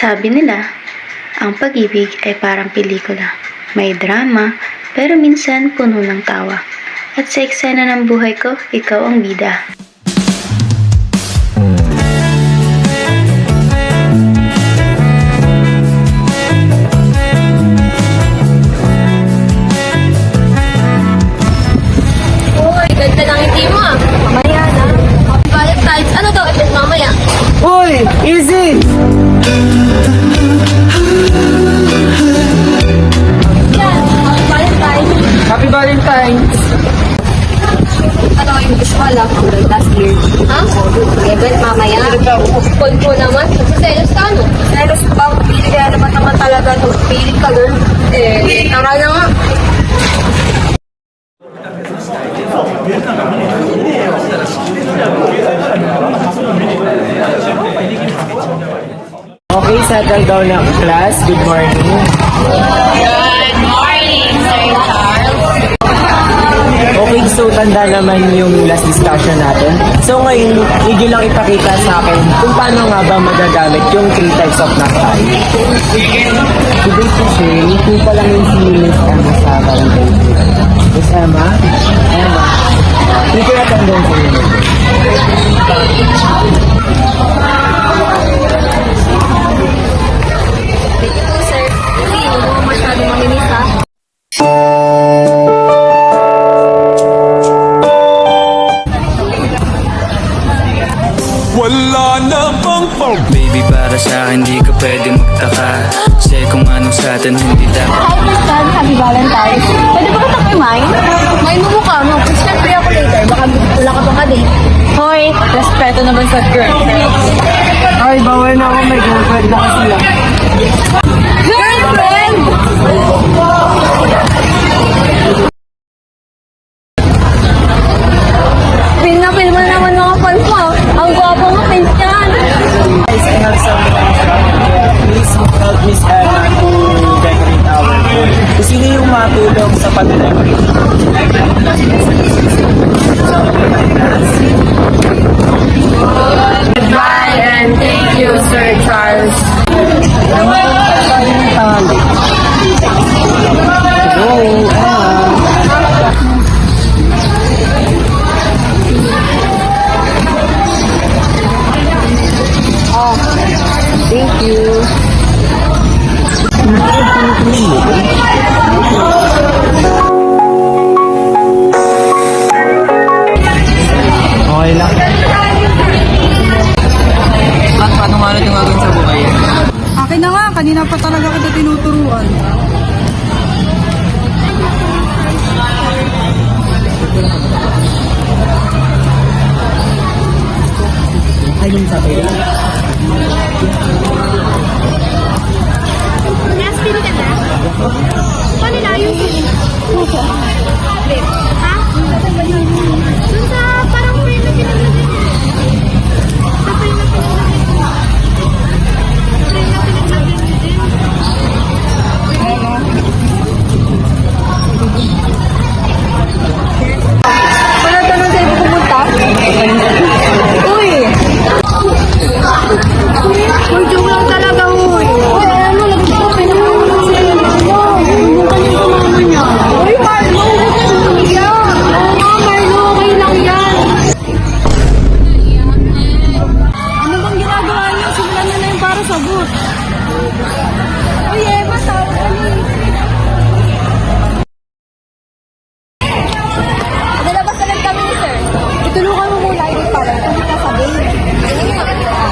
Sabi nila, ang pag-ibig ay parang pelikula. May drama, pero minsan puno ng tawa. At sa eksena ng buhay ko, ikaw ang bida. Uy, ganda ng ngiti mo ah. Mamaya na. Happy Valentine's. Ano daw? Ito mamaya. Uy! Easy! Yan. Happy Valentine's. Happy Valentine's! Ano yung visual ah? Last year. Ha? Event mamaya. Call ko naman. Selos ka no? Selos ba? Pili kaya naman talaga to. Pili ka girl. Tara na nga. Okay, settle down na class. Good morning. Good morning, Sir Charles. Okay, so tanda naman yung last discussion natin. So ngayon, need nyo lang ipakita sa akin kung paano nga ba magagamit yung 3 types of napal. Today teacher, yung po pa lang yung si Miss Emma sa Valentine's Day. Miss Emma? Emma? Dito na tandaan sa inyo. Thank you po, sir. Hindi mo masyado maminis ha. Wala namang Baby, para sa akin di ka pwede magtaka. Kasi kung anong sa atin hindi dapat. Hi, Miss Tan. Happy Valentine's. Pwede ba kita kumain? Kumain mo mukha mo. Kasi syempre ako later. Baka wala ka pang kadate. Hoy, respeto naman sa girlfriend. Ay, bawal na ako. May girlfriend na kasi lang. Girlfriend! Pin na pin mo naman mga fans mo. Ang gwapo mo, pins yan. Guys, I have some please help Miss Emma to decorate our room. Kung sino yung matulong sa pag-decorate? Goodbye and thank you, Sir Charles. Thank you. Okay lang. At paano nga natin gagawin sa buhay? Akin na nga, kanina pa talaga kita tinuturuan. Ayun sa akin. Last pin ka na? Paano na yung pin? Ha? Dun sa parang frame na pinaglagay niya. Sa frame na pinaglagay niya. Frame na pinaglagay niya din. Wala ka nang sa'yo pumunta? Uy! Uy, joke lang talaga, uy. Uy, ano, nagpapapin naman mo sa iyo. Yung kanyang kumama niya. Uy, Marlo, huwag ka umiyak. Oo nga, Marlo, okay lang yan. Ano bang ginagawa niyo? Simulan na yung para sa booth. Uy, Emma, tawag ka niyo. Nalabas na lang kami ni sir. Itulungan mo muna yung para. Kung ka sabihin. Ano yung makikita?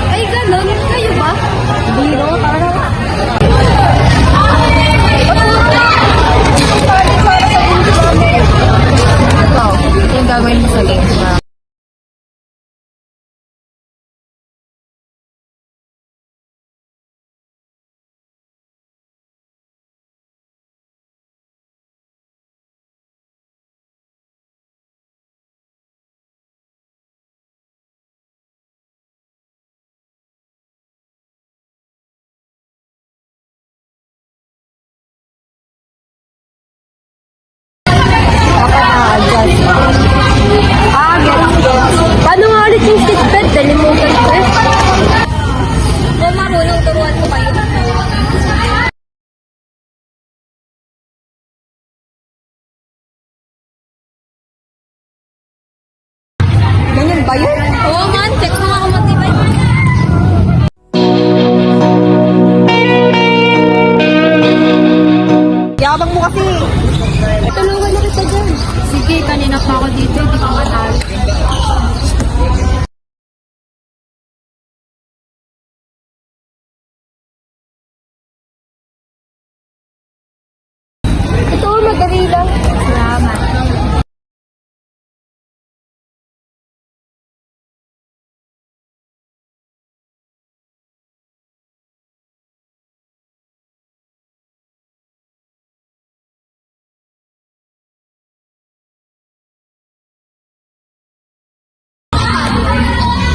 Ay, ganun. Kayo ba? Biro, tara.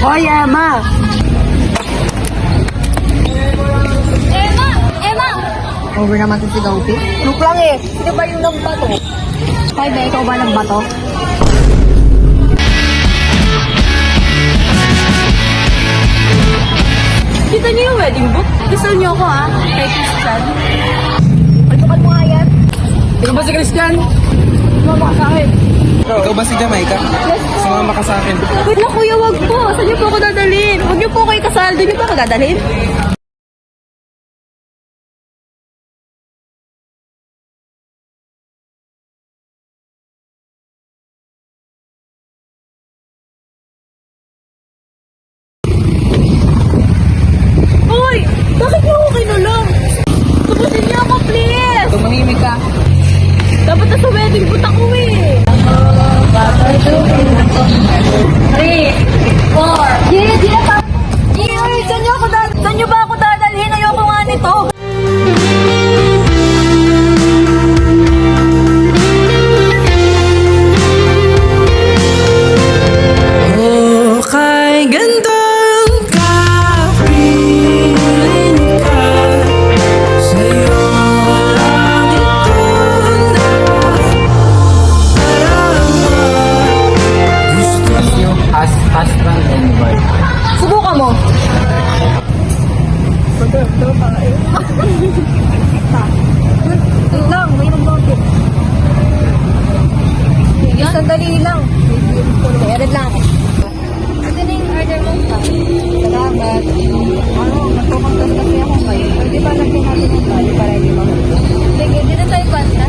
Hoy, Emma! Emma! Emma! Over naman to si Gaupi. Look lang eh. Sino ba yung nagbato? Hoy, be, ikaw ba nagbato? Kita niyo yung wedding book? Gusto niyo ako, ha? Kay Christian. Pagtukan mo nga yan. Ikaw ba si Christian? Mama ka sa akin. Ikaw ba si Jamaica? Sumama ka sa akin. Wait lang kuya, wag po. Saan niyo po ako dadalhin? Wag niyo po ako ikasal. Doon niyo po ako dadalhin? Hoy! Bakit niyo ako kinulong? Tubusin niyo ako, please! Tumahimik ka. Dapat na sa wedding book ako eh. 3, 4. Gina, Gina, saan niyo ba ako dadalhin? Ayoko nga nito. Kay gandang kapiling ka, sa'yo lang ito gusto Nyo as husband and wife. Subukan mo. Lang, may nagbato. Sandali lang. Edit lang ako. Ito na yung order mo. Salamat. Nagpupuntas kasi ako kayo. Pwede ba lagyan natin ng tali para hindi mamuto? Sige, dito tayo basta.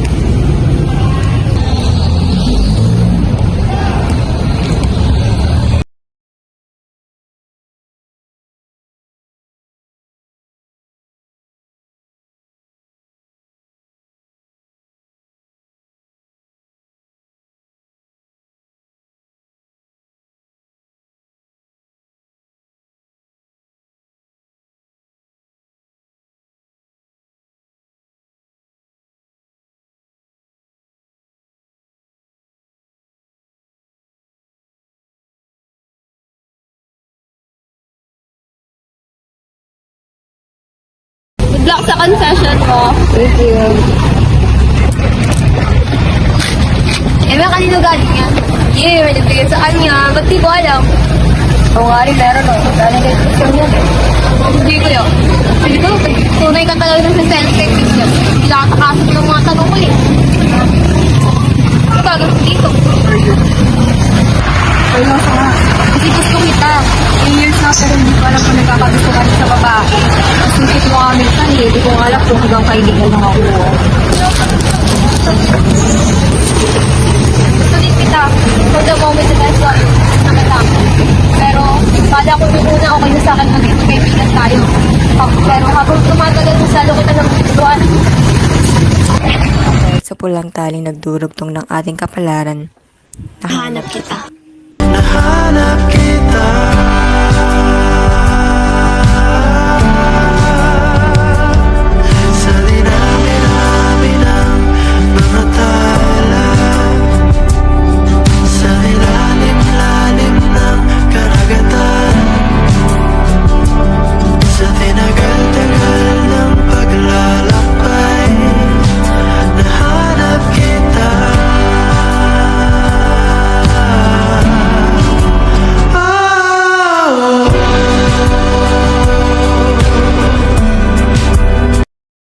Good luck sa concession mo. Thank you. Ba kanino galing yan? Yeah, may nagbigay sa kanya. Ba't di ko alam? Oo nga rin, meron o. Galing kay Christian yan eh. Hindi ko yun. Hindi ko, tunay ka talaga ng sincerity kay Christian. Hindi ka kakasap ng mga tanong ko eh. Ano gagawin dito? Kaya lang siya nga. Kasi gusto kita. 10 years na pero hindi ko alam kung nagkakagusto ka rin sa babae. Mas sisip mo kami sa hindi ko nga alam kung hanggang kaibigan lang ako. Gusto din kita. For the moment that I saw you, nakita ko. Pero, kala ko yung una okay na sa akin maging kaibigan tayo. Pero habang tumatagal mo sa kita ng gustuhan. Dahil sa pulang taling nagdurugtong ng ating kapalaran, nahanap kita. nahanap kita.